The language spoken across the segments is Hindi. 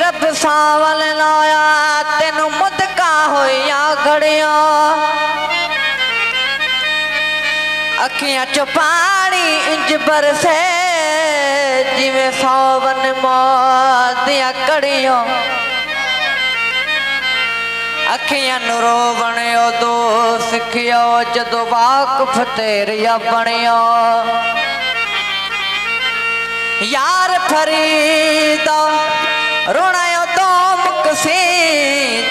रब सावल लाया तेनू मुदका होया घड़िया अखियां चो पानी इंज बरसे जिवें सावन दियां कड़ियों अखियां नू रोवण उदो सिखियो जदों वाकफ तेरिया बनियो यार फरीदा रोना तो मुकसी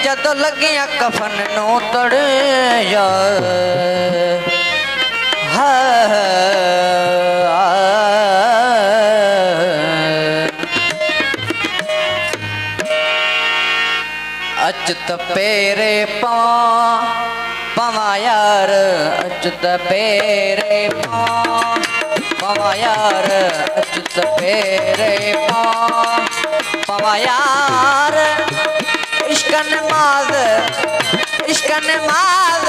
जदों लगिया कफन नू तड़िया अचत पेरे पवा यार अचत पेरे पवा यार अचत पेरे पवा यार इश्कन माद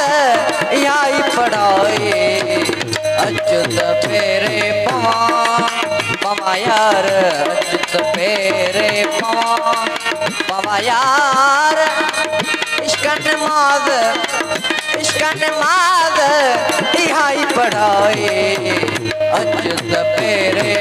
याई पढ़ाई अचत पेरे पवा यार अचत पेरे पवा यार इश्कन माद याई पढ़ाई अचत पेरे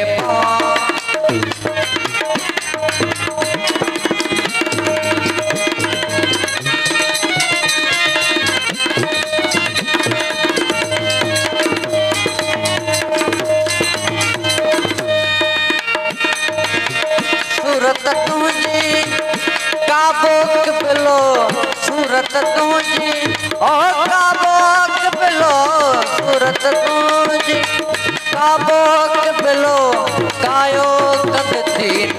सूरत तुझी काबोक बिलो सूरत तुझी और काबोक बिलो सूरत तुझी काबोक बिलो कायो कंद तीन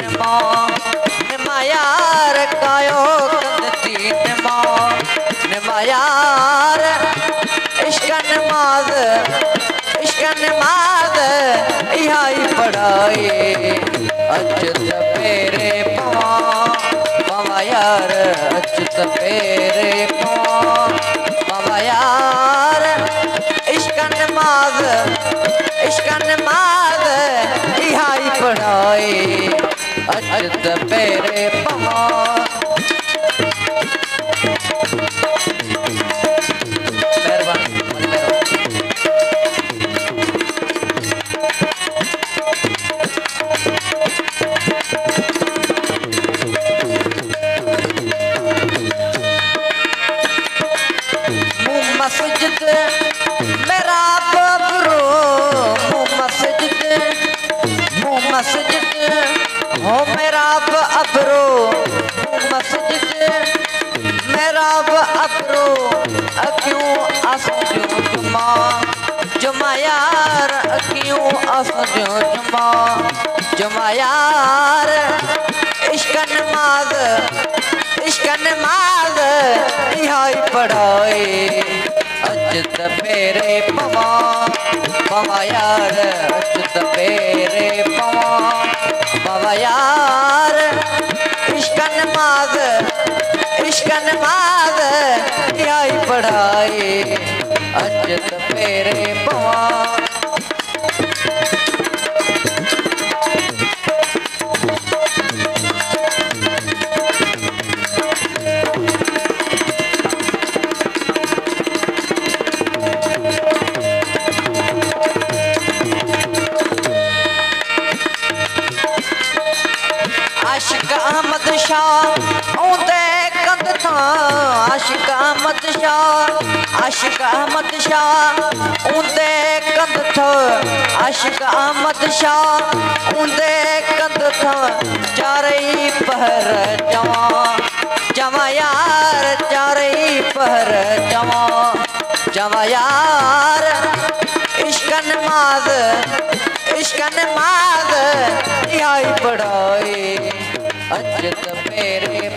मायार कायो कंद तीन मायार इश्कन माद यही पढ़ाई अचत पेरे पवा यार अचत पेरे पवा यार इश्कन माद यही पढ़ाई अचत पेरे पवा मस्जिद मेरा बबरो मस्जिद हो मेरा बबरो मस्जिद मेरा बबरो क्यों असजो जुमा यार क्यों असजो जुमा यार इश्कन माद यही पढ़ाई अचत पेरे पवा यार अचत पेरे पवा यार इश्कन माद यही पढ़ाई अचत पेरे पवा आशिक अहमद शाह ऊंदे कंद था आशिक अहमद शाह ऊंदे कंद था आशिक अहमद शाह ऊंदे कंद था चारई पहर जवा यार चारई पहर जवा यार इश्कन माद यही पढ़ाई अचत पेरे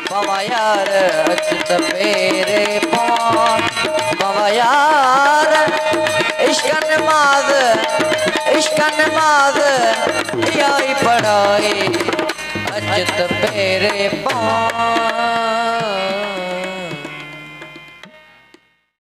पवा यार अचत पेरे पवा यार नमाज आई पढ़ाई अचत मेरे पास